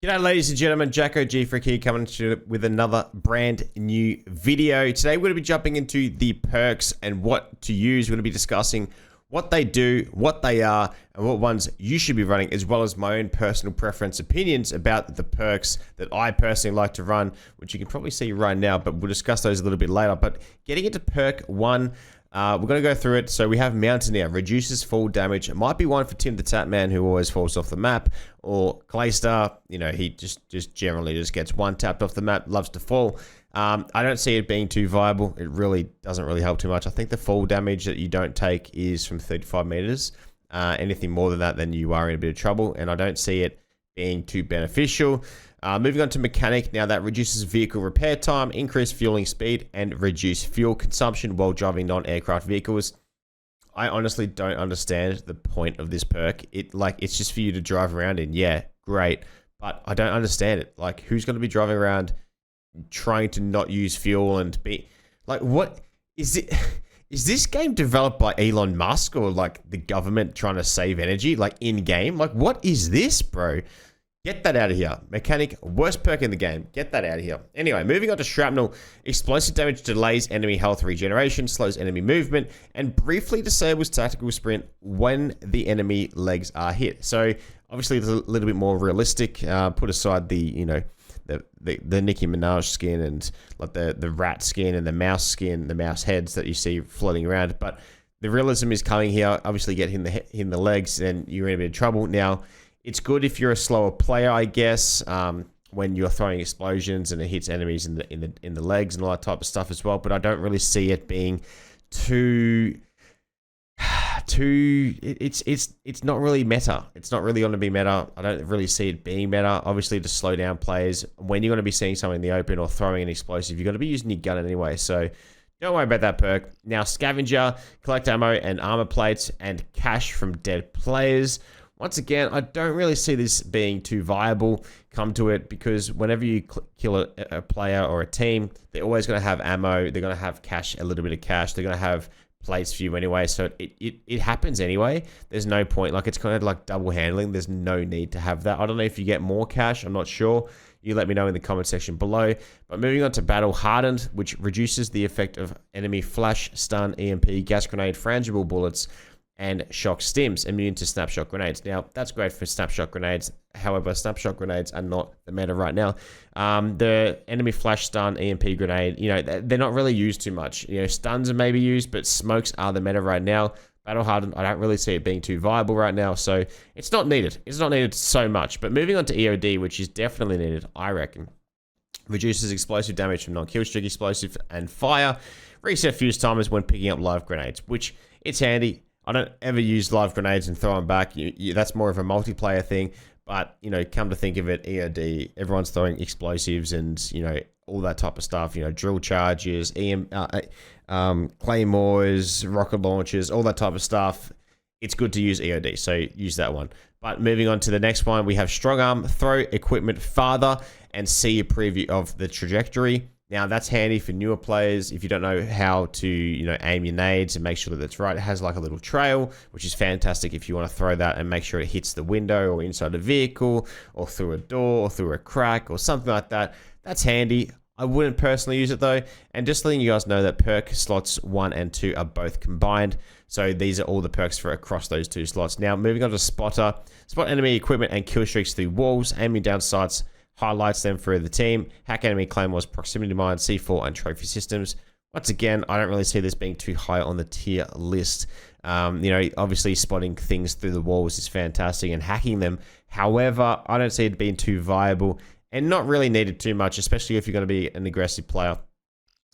G'day ladies and gentlemen, Jacko G Freak here coming to you with another brand new video. Today we're going to be jumping into the perks and what to use. We're going to be discussing what they do, what they are, and what ones you should be running, as well as my own personal preference opinions about the perks that I personally like to run, which you can probably see right now, but we'll discuss those a little bit later. But getting into perk 1, we're going to go through it. So we have Mountaineer, reduces fall damage. It might be one for Tim the Tap Man, who always falls off the map, or Clayster, you know, he just generally just gets one tapped off the map, loves to fall. I don't see it being too viable. It really doesn't really help too much. I think the fall damage that you don't take is from 35 meters. Anything more than that, then you are in a bit of trouble, and I don't see it being too beneficial. Moving on to Mechanic, now that reduces vehicle repair time, increased fueling speed, and reduce fuel consumption while driving non-aircraft vehicles. I honestly don't understand the point of this perk. It's just for you to drive around in. Yeah, great, but I don't understand it. Like, who's going to be driving around trying to not use fuel and be like, what is it? Is this game developed by Elon Musk or like the government trying to save energy, like in game? Like, what is this, bro? Get that out of here. Mechanic, worst perk in the game. Get that out of here. Anyway, moving on to Shrapnel. Explosive damage delays enemy health regeneration, slows enemy movement, and briefly disables tactical sprint when the enemy legs are hit. So, obviously, it's a little bit more realistic. Put aside the, you know, the Nicki Minaj skin and like the rat skin and the mouse heads that you see floating around. But the realism is coming here. Obviously, get hit in the legs, and you're in a bit of trouble. Now, it's good if you're a slower player, I guess, when you're throwing explosions and it hits enemies in the legs and all that type of stuff as well. But I don't really see it being too. It's not really meta. It's not really going to be meta. I don't really see it being meta. Obviously, to slow down players when you're going to be seeing someone in the open or throwing an explosive, you're going to be using your gun anyway. So don't worry about that perk. Now, Scavenger, collect ammo and armor plates and cash from dead players. Once again, I don't really see this being too viable. Come to it, because whenever you kill a player or a team, they're always going to have ammo. They're going to have cash, a little bit of cash. They're going to have plates for you anyway. So it happens anyway. There's no point. Like, it's kind of like double handling. There's no need to have that. I don't know if you get more cash. I'm not sure. You let me know in the comment section below. But moving on to Battle Hardened, which reduces the effect of enemy flash, stun, EMP, gas grenade, frangible bullets, and shock stims, immune to snapshot grenades. Now, that's great for snapshot grenades. However, snapshot grenades are not the meta right now. The enemy flash, stun, EMP grenade, you know, they're not really used too much. You know, stuns are maybe used, but smokes are the meta right now. Battle Hardened, I don't really see it being too viable right now, so it's not needed. It's not needed so much. But moving on to EOD, which is definitely needed, I reckon. Reduces explosive damage from non-kill streak explosive and fire. Reset fuse timers when picking up live grenades, which it's handy. I don't ever use live grenades and throw them back. That's more of a multiplayer thing. But, you know, come to think of it, EOD, everyone's throwing explosives and, you know, all that type of stuff. You know, drill charges, claymores, rocket launchers, all that type of stuff. It's good to use EOD, so use that one. But moving on to the next one, we have Strong Arm, throw equipment farther and see a preview of the trajectory. Now, that's handy for newer players if you don't know how to, you know, aim your nades and make sure that that's right. It has like a little trail, which is fantastic if you want to throw that and make sure it hits the window or inside a vehicle or through a door or through a crack or something like that. That's handy. I wouldn't personally use it though. And just letting you guys know that perk slots 1 and 2 are both combined. So these are all the perks for across those 2 slots. Now, moving on to Spotter. Spot enemy equipment and kill streaks through walls, aiming down sights, highlights them for the team. Hack enemy claymores, proximity mine, C4, and trophy systems. Once again, I don't really see this being too high on the tier list. You know, obviously spotting things through the walls is fantastic and hacking them. However, I don't see it being too viable and not really needed too much, especially if you're going to be an aggressive player.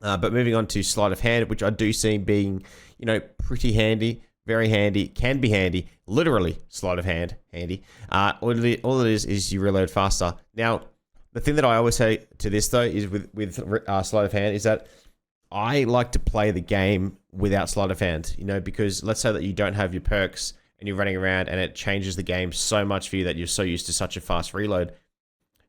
But moving on to sleight of hand, which I do see being, you know, pretty handy. Very handy, can be handy, literally sleight of hand, handy. All it is you reload faster. Now, the thing that I always say to this though is with sleight of hand is that I like to play the game without sleight of hand, you know, because let's say that you don't have your perks and you're running around and it changes the game so much for you that you're so used to such a fast reload.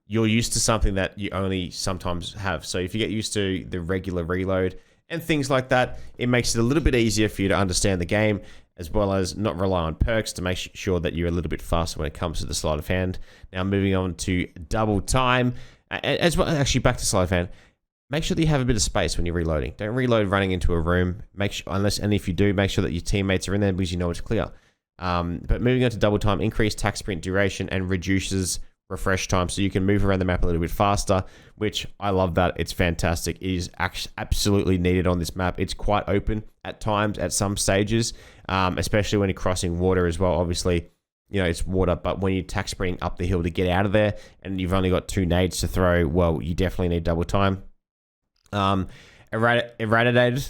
You're used to something that you only sometimes have. So if you get used to the regular reload and things like that, it makes it a little bit easier for you to understand the game. as well as not rely on perks to make sure that you're a little bit faster when it comes to the sleight of hand. Now moving on to double time, as well. Actually, back to sleight of hand. Make sure that you have a bit of space when you're reloading. Don't reload running into a room. Make sure, and if you do, make sure that your teammates are in there because you know it's clear. But moving on to double time, increase attack sprint duration and reduces refresh time, so you can move around the map a little bit faster, which I love that. It's fantastic. It is absolutely needed on this map. It's quite open at times, at some stages, especially when you're crossing water as well. Obviously, you know, it's water, but when you're attack sprinting up the hill to get out of there and you've only got 2 nades to throw, well, you definitely need double time. Irradiated.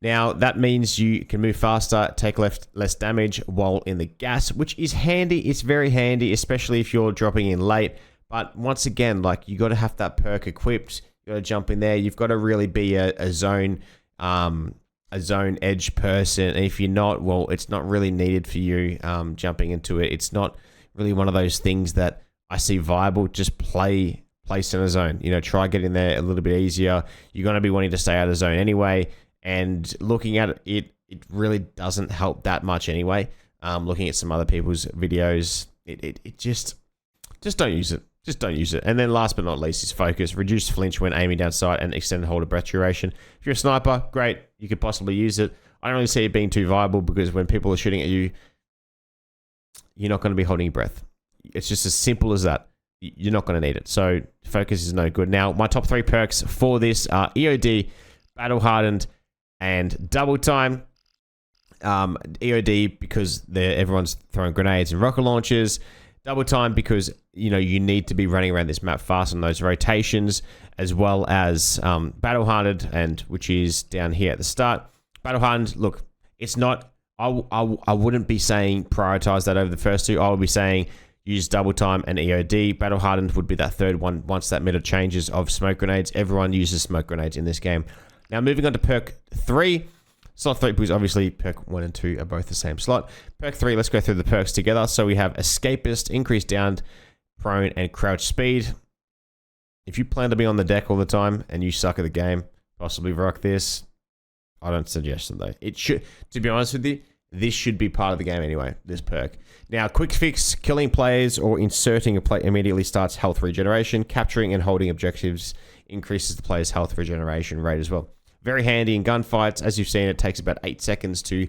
Now, that means you can move faster, take less damage while in the gas, which is handy. It's very handy, especially if you're dropping in late. But once again, like, you got to have that perk equipped. You got to jump in there. You've got to really be a zone edge person. And if you're not, well, it's not really needed for you jumping into it. It's not really one of those things that I see viable. Just play center zone. You know, try getting there a little bit easier. You're going to be wanting to stay out of zone anyway. And looking at it, it really doesn't help that much anyway. Looking at some other people's videos, it just don't use it. Just don't use it. And then last but not least is focus. Reduce flinch when aiming down sight and extended hold of breath duration. If you're a sniper, great. You could possibly use it. I don't really see it being too viable because when people are shooting at you, you're not going to be holding your breath. It's just as simple as that. You're not going to need it. So focus is no good. Now, my top 3 perks for this are EOD, Battle Hardened, and double time. EOD because everyone's throwing grenades and rocket launchers. Double time because, you know, you need to be running around this map fast on those rotations, as well as battle hardened, and which is down here at the start. Battle hardened, look, it's not. I wouldn't be saying prioritize that over the first 2. I would be saying use double time and EOD. Battle hardened would be that third one once that meta changes of smoke grenades. Everyone uses smoke grenades in this game. Now, moving on to perk 3. Slot 3, because obviously perk 1 and 2 are both the same slot. Perk 3, let's go through the perks together. So we have Escapist, increased down, prone, and crouch speed. If you plan to be on the deck all the time and you suck at the game, possibly rock this. I don't suggest it though. It should, to be honest with you, this should be part of the game anyway, this perk. Now, quick fix, killing players or inserting a plate immediately starts health regeneration. Capturing and holding objectives increases the player's health regeneration rate as well. Very handy in gunfights. As you've seen, it takes about 8 seconds to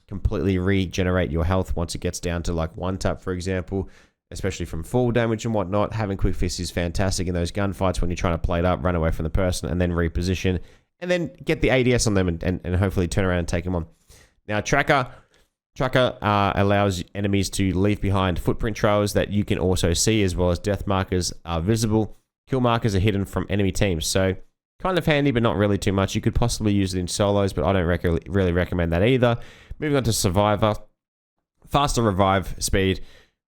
completely regenerate your health once it gets down to like 1 tap, for example, especially from fall damage and whatnot. Having quick fix is fantastic in those gunfights when you're trying to play it up, run away from the person, and then reposition, and then get the ADS on them and hopefully turn around and take them on. Now, Tracker allows enemies to leave behind footprint trails that you can also see, as well as death markers are visible. Kill markers are hidden from enemy teams, so kind of handy, but not really too much. You could possibly use it in solos, but I don't really recommend that either. Moving on to Survivor. Faster revive speed.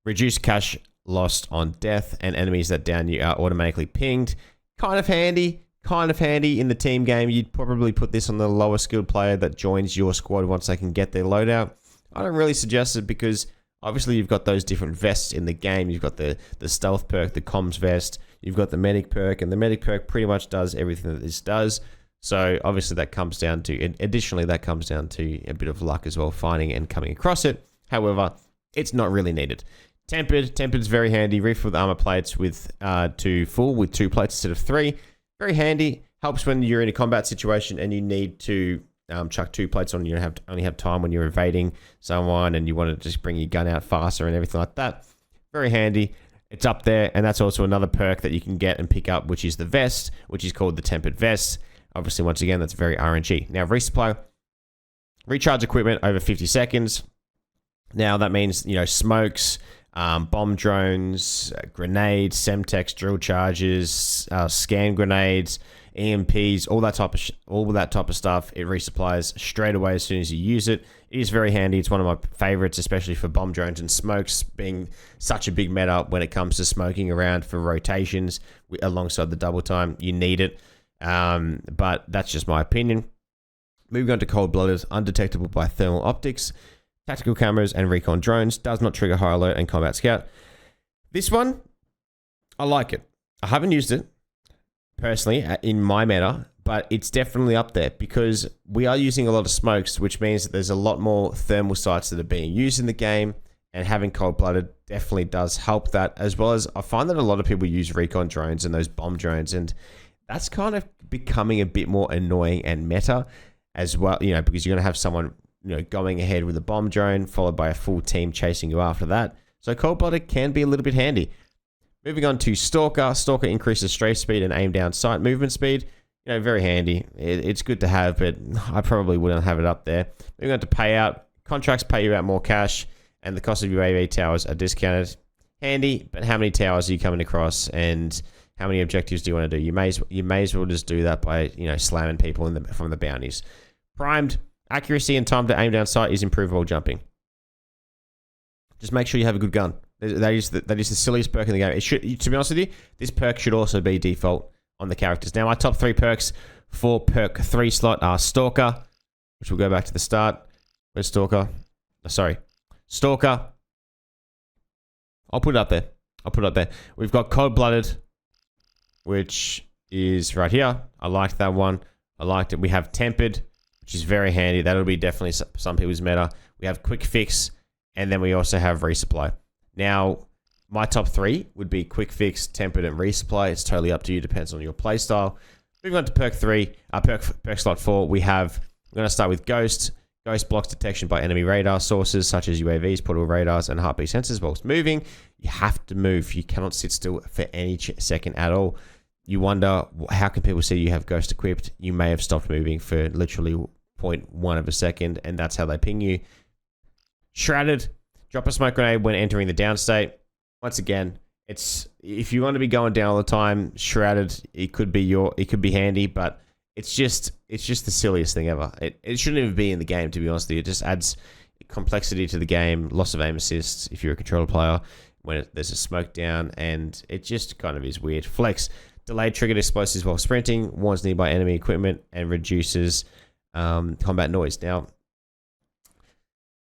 Reduce cash lost on death, and enemies that down you are automatically pinged. Kind of handy in the team game. You'd probably put this on the lower skilled player that joins your squad once they can get their loadout. I don't really suggest it because obviously you've got those different vests in the game. You've got the stealth perk, the comms vest. You've got the medic perk, and the medic perk pretty much does everything that this does. So obviously that comes down to, additionally that comes down to a bit of luck as well, finding and coming across it. However, it's not really needed. Tempered's very handy. Refill the armor plates with to full with 2 plates instead of 3. Very handy. Helps when you're in a combat situation and you need to chuck 2 plates on. You only have time when you're evading someone and you want to just bring your gun out faster and everything like that. Very handy. It's up there, and that's also another perk that you can get and pick up, which is the vest, which is called the Tempered Vest. Obviously, once again, that's very RNG. Now, resupply. Recharge equipment over 50 seconds. Now, that means, you know, smokes, bomb drones, grenades, Semtex drill charges, scan grenades, EMPs, all that type of stuff. It resupplies straight away as soon as you use it. It is very handy. It's one of my favorites, especially for bomb drones and smokes being such a big meta when it comes to smoking around for rotations alongside the double time. You need it, but that's just my opinion. Moving on to cold-blooded, undetectable by thermal optics, tactical cameras, and recon drones. Does not trigger high alert and combat scout. This one, I like it. I haven't used it personally in my meta, but it's definitely up there because we are using a lot of smokes, which means that there's a lot more thermal sights that are being used in the game, and having cold-blooded definitely does help that, as well as I find that a lot of people use recon drones and those bomb drones, and that's kind of becoming a bit more annoying and meta as well, you know, because you're going to have someone, you know, going ahead with a bomb drone followed by a full team chasing you after that. So cold-blooded can be a little bit handy. Moving on to Stalker. Stalker increases strafe speed and aim down sight movement speed. You know, very handy. It's good to have, but I probably wouldn't have it up there. Moving on to payout. Contracts pay you out more cash, and the cost of your UAV towers are discounted. Handy, but how many towers are you coming across, and how many objectives do you want to do? You may as well just do that by, you know, slamming people from the bounties. Primed. Accuracy and time to aim down sight is improved while jumping. Just make sure you have a good gun. That is the silliest perk in the game. It should, to be honest with you, this perk should also be default on the characters. Now, my top 3 perks for perk 3 slot are Stalker, which we'll go back to the start. Where's Stalker? Oh, sorry. Stalker. I'll put it up there. We've got Cold-Blooded, which is right here. I liked that one. I liked it. We have Tempered, which is very handy. That'll be definitely some people's meta. We have Quick Fix, and then we also have Resupply. Now, my top 3 would be Quick Fix, Tempered, and Resupply. It's totally up to you. Depends on your playstyle. Moving on to perk 3, perk slot 4, we're going to start with Ghost. Ghost blocks detection by enemy radar sources such as UAVs, portable radars, and heartbeat sensors. Whilst moving, you have to move. You cannot sit still for any second at all. You wonder, how can people see you have Ghost equipped? You may have stopped moving for literally 0.1 of a second, and that's how they ping you. Shrouded. Drop a smoke grenade when entering the down state. Once again, if you want to be going down all the time, Shrouded, it could be handy, but it's just the silliest thing ever. It shouldn't even be in the game, to be honest with you. It just adds complexity to the game, loss of aim assists if you're a controller player when there's a smoke down, and it just kind of is weird. Flex. Delayed triggered explosives while sprinting, warns nearby enemy equipment, and reduces combat noise. Now,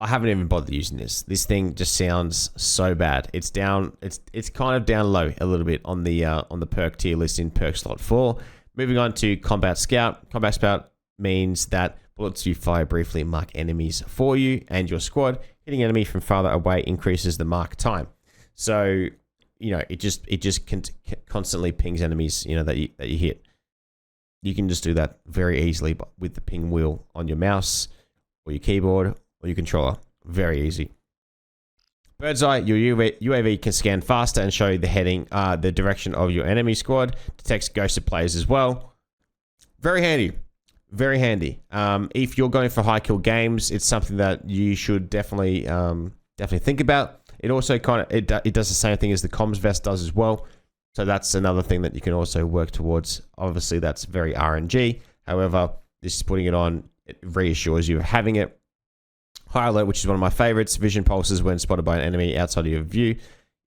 I haven't even bothered using this. This thing just sounds so bad. It's down. It's kind of down low a little bit on the perk tier list in perk slot 4. Moving on to Combat Scout. Combat Scout means that bullets you fire briefly mark enemies for you and your squad. Hitting enemy from farther away increases the mark time. So, you know, it just constantly pings enemies, you know, that you hit. You can just do that very easily with the ping wheel on your mouse or your keyboard or your controller. Very easy. Bird's Eye, your UAV can scan faster and show the heading, the direction of your enemy squad. Detects ghosted players as well. Very handy. Very handy. If you're going for high kill games, it's something that you should definitely think about. It also it does the same thing as the comms vest does as well. So that's another thing that you can also work towards. Obviously, that's very RNG. However, this is putting it on. It reassures you of having it. High Alert, which is one of my favorites. Vision pulses when spotted by an enemy outside of your view.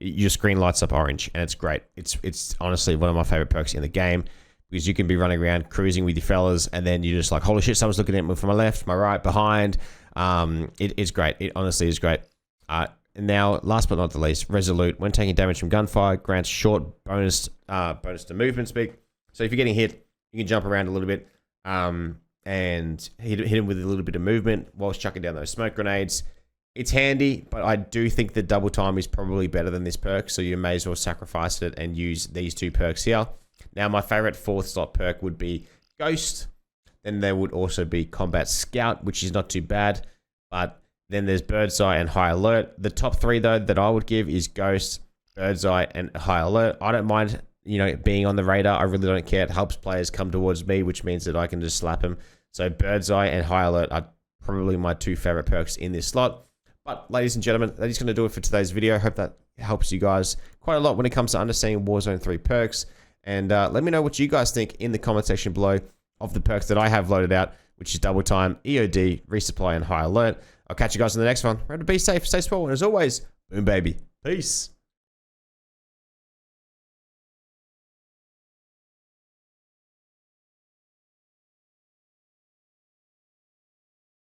Your screen lights up orange, and it's great. It's honestly one of my favorite perks in the game because you can be running around cruising with your fellas, and then you're just like, holy shit, someone's looking at me from my left, my right, behind. It's great. It honestly is great. And now, last but not the least, Resolute. When taking damage from gunfire, grants short bonus to movement speed. So if you're getting hit, you can jump around a little bit and hit him with a little bit of movement whilst chucking down those smoke grenades. It's handy, but I do think the double time is probably better than this perk, so you may as well sacrifice it and use these 2 perks here. Now, my favorite 4th slot perk would be Ghost. Then there would also be Combat Scout, which is not too bad, but then there's Bird's Eye and High Alert. The top 3, though, that I would give is Ghost, Bird's Eye, and High Alert. I don't mind, you know, being on the radar. I really don't care. It helps players come towards me, which means that I can just slap them. So Bird's Eye and High Alert are probably my 2 favorite perks in this slot. But ladies and gentlemen, that is going to do it for today's video. I hope that helps you guys quite a lot when it comes to understanding Warzone 3 perks. And let me know what you guys think in the comment section below of the perks that I have loaded out, which is Double Time, EOD, Resupply, and High Alert. I'll catch you guys in the next one. Remember to be safe, stay small, and as always, boom baby. Peace.